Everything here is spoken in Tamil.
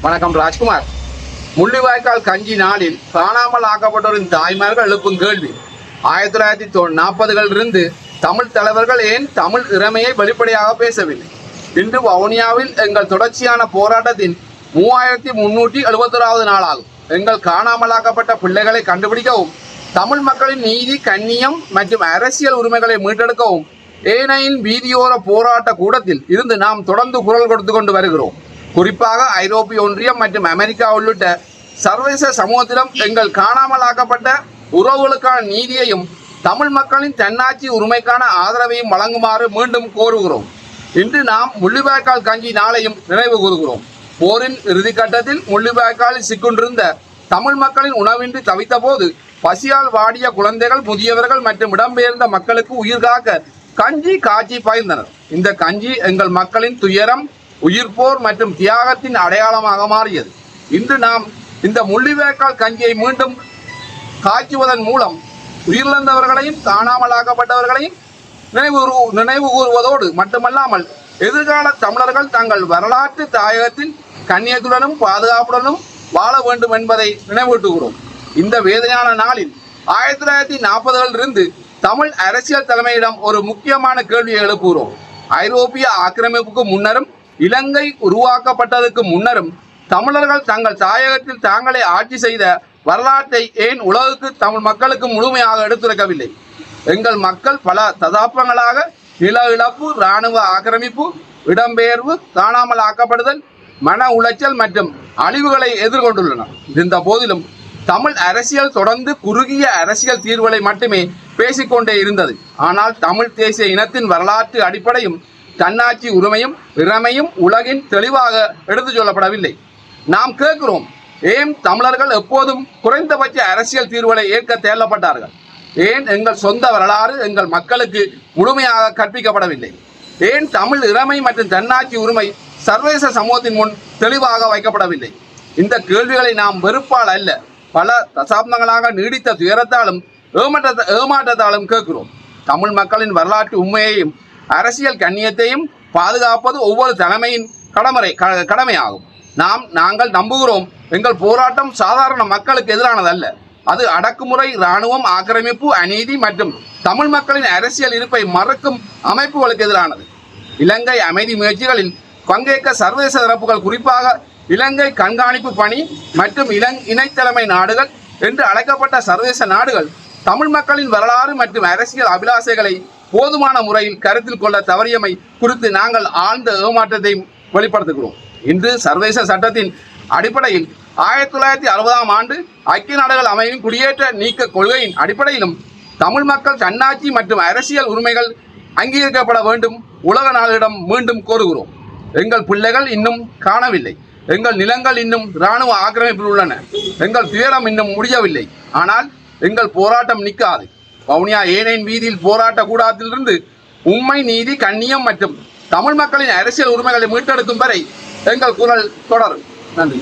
வணக்கம் ராஜ்குமார். முள்ளிவாய்க்கால் கஞ்சி நாளில் காணாமல் ஆக்கப்பட்டோரின் தாய்மார்கள் எழுப்பும் கேள்வி. 1940களிலிருந்து தமிழ் தலைவர்கள் ஏன் தமிழ் இறைமையை வெளிப்படையாக பேசவில்லை? இன்று வவுனியாவில் எங்கள் தொடர்ச்சியான போராட்டத்தின் 3371வது நாளாகும். எங்கள் காணாமலாக்கப்பட்ட பிள்ளைகளை கண்டுபிடிக்கவும், தமிழ் மக்களின் நீதி, கண்ணியம் மற்றும் அரசியல் உரிமைகளை மீட்டெடுக்கவும் ஏனையின் வீதியோர போராட்ட கூடத்தில் இருந்து நாம் தொடர்ந்து குரல் கொடுத்து கொண்டு வருகிறோம். குறிப்பாக ஐரோப்பிய ஒன்றியம் மற்றும் அமெரிக்கா உள்ளிட்ட சர்வதேச சமூகத்திடம் எங்கள் காணாமலாக்கப்பட்ட உறவுகளுக்கான நீதியையும் தமிழ் மக்களின் தன்னாட்சி உரிமைக்கான ஆதரவையும் வழங்குமாறு மீண்டும் கோருகிறோம். இன்று நாம் முள்ளிவாய்க்கால் கஞ்சி நாளையும் நினைவு கூறுகிறோம். போரின் இறுதிக்கட்டத்தில் முள்ளிவாய்க்காலில் சிக்குண்டிருந்த தமிழ் மக்களின் உணவின்றி தவித்த போது பசியால் வாடிய குழந்தைகள், முதியவர்கள் மற்றும் இடம்பெயர்ந்த மக்களுக்கு உயிர் காக்க கஞ்சி காய்ச்சி பகிர்ந்தனர். இந்த கஞ்சி எங்கள் மக்களின் துயரம், உயிர்ப்போர் மற்றும் தியாகத்தின் அடையாளமாக மாறியது. இன்று நாம் இந்த முள்ளிவாய்க்கால் கஞ்சியை மீண்டும் காய்ச்சுவதன் மூலம் உயிரிழந்தவர்களையும் காணாமலாக்கப்பட்டவர்களையும் நினைவு கூறுவதோடு மட்டுமல்லாமல் எதிர்கால தமிழர்கள் தங்கள் வரலாற்று தாயகத்தில் கண்ணியத்துடனும் பாதுகாப்புடனும் வாழ வேண்டும் என்பதை நினைவூட்டுகிறோம். இந்த வேதனையான நாளில் 1940களிலிருந்து தமிழ் அரசியல் தலைமையிடம் ஒரு முக்கியமான கேள்வியை எழுப்புகிறோம். ஐரோப்பிய ஆக்கிரமிப்புக்கு முன்னரும் இலங்கை உருவாக்கப்பட்டதற்கு முன்னரும் தமிழர்கள் தங்கள் தாயகத்தில் தாங்களே ஆட்சி செய்த வரலாற்றை ஏன் உலகுக்கு தமிழ் மக்களுக்கு முழுமையாக எடுத்துரைக்கவில்லை? எங்கள் மக்கள் பல தசாப்தங்களாக நில இழப்பு, இராணுவ ஆக்கிரமிப்பு, இடம்பெயர்வு, காணாமல் ஆக்கப்படுதல், மன உளைச்சல் மற்றும் அழிவுகளை எதிர்கொண்டுள்ளனர். இருந்த போதிலும் தமிழ் அரசியல் தொடர்ந்து குறுகிய அரசியல் தீர்வுகளை மட்டுமே பேசிக்கொண்டே இருந்தது. ஆனால் தமிழ் தேசிய இனத்தின் வரலாற்று அடிப்படையும் தன்னாட்சி உரிமையும் இறைமையும் உலகின் தெளிவாக எடுத்துச் சொல்லப்படவில்லை. நாம் கேட்கிறோம், ஏன் தமிழர்கள் எப்போதும் குறைந்தபட்ச அரசியல் தீர்வுகளை ஏற்க தேடப்பட்டார்கள்? ஏன் எங்கள் சொந்த வரலாறு எங்கள் மக்களுக்கு முழுமையாக கற்பிக்கப்படவில்லை? ஏன் தமிழ் இறைமை மற்றும் தன்னாட்சி உரிமை சர்வதேச சமூகத்தின் முன் தெளிவாக வைக்கப்படவில்லை? இந்த கேள்விகளை நாம் வெறுப்பால் அல்ல, பல தசாப்தங்களாக நீடித்த துயரத்தாலும் ஏமாற்றத்தாலும் கேட்கிறோம். தமிழ் மக்களின் வரலாற்று உண்மையையும் அரசியல் கண்ணியத்தையும் பாதுகாப்பது ஒவ்வொரு தலைமையின் கடமையாகும். நாங்கள் நம்புகிறோம், எங்கள் போராட்டம் சாதாரண மக்களுக்கு எதிரானதல்ல. அது அடக்குமுறை, இராணுவம், ஆக்கிரமிப்பு, அநீதி மற்றும் தமிழ் மக்களின் அரசியல் இருப்பை மறுக்கும் அமைப்புகளுக்கு எதிரானது. இலங்கை அமைதி முயற்சிகளில் பங்கேற்க சர்வதேச தரப்புகள், குறிப்பாக இலங்கை கண்காணிப்பு பணி மற்றும் இணைத்தலைமை நாடுகள் என்று அழைக்கப்பட்ட சர்வதேச நாடுகள் தமிழ் மக்களின் வரலாறு மற்றும் அரசியல் அபிலாசைகளை போதுமான முறையில் கருத்தில் கொள்ள தவறியமை குறித்து நாங்கள் ஆழ்ந்த ஏமாற்றத்தை வெளிப்படுத்துகிறோம். இன்று சர்வதேச சட்டத்தின் அடிப்படையில் 1960ஆம் ஆண்டு ஐக்கிய நாடுகள் அமைப்பின் குடியேற்ற நீக்க கொள்கையின் அடிப்படையிலும் தமிழ் மக்கள் தன்னாட்சி மற்றும் அரசியல் உரிமைகள் அங்கீகரிக்கப்பட வேண்டும் உலக நாடுகளிடம் மீண்டும் கோருகிறோம். எங்கள் பிள்ளைகள் இன்னும் காணவில்லை. எங்கள் நிலங்கள் இன்னும் இராணுவ ஆக்கிரமிப்பில் உள்ளன. எங்கள் துயரம் இன்னும் முடியவில்லை. ஆனால் எங்கள் போராட்டம் நிற்காது. வவுனியா ஏனையின் வீதியில் போராட்ட கூடாரத்திலிருந்து உண்மை, நீதி, கண்ணியம் மற்றும் தமிழ் மக்களின் அரசியல் உரிமைகளை மீட்டெடுக்கும் வரை எங்கள் குரல் தொடரும். நன்றி.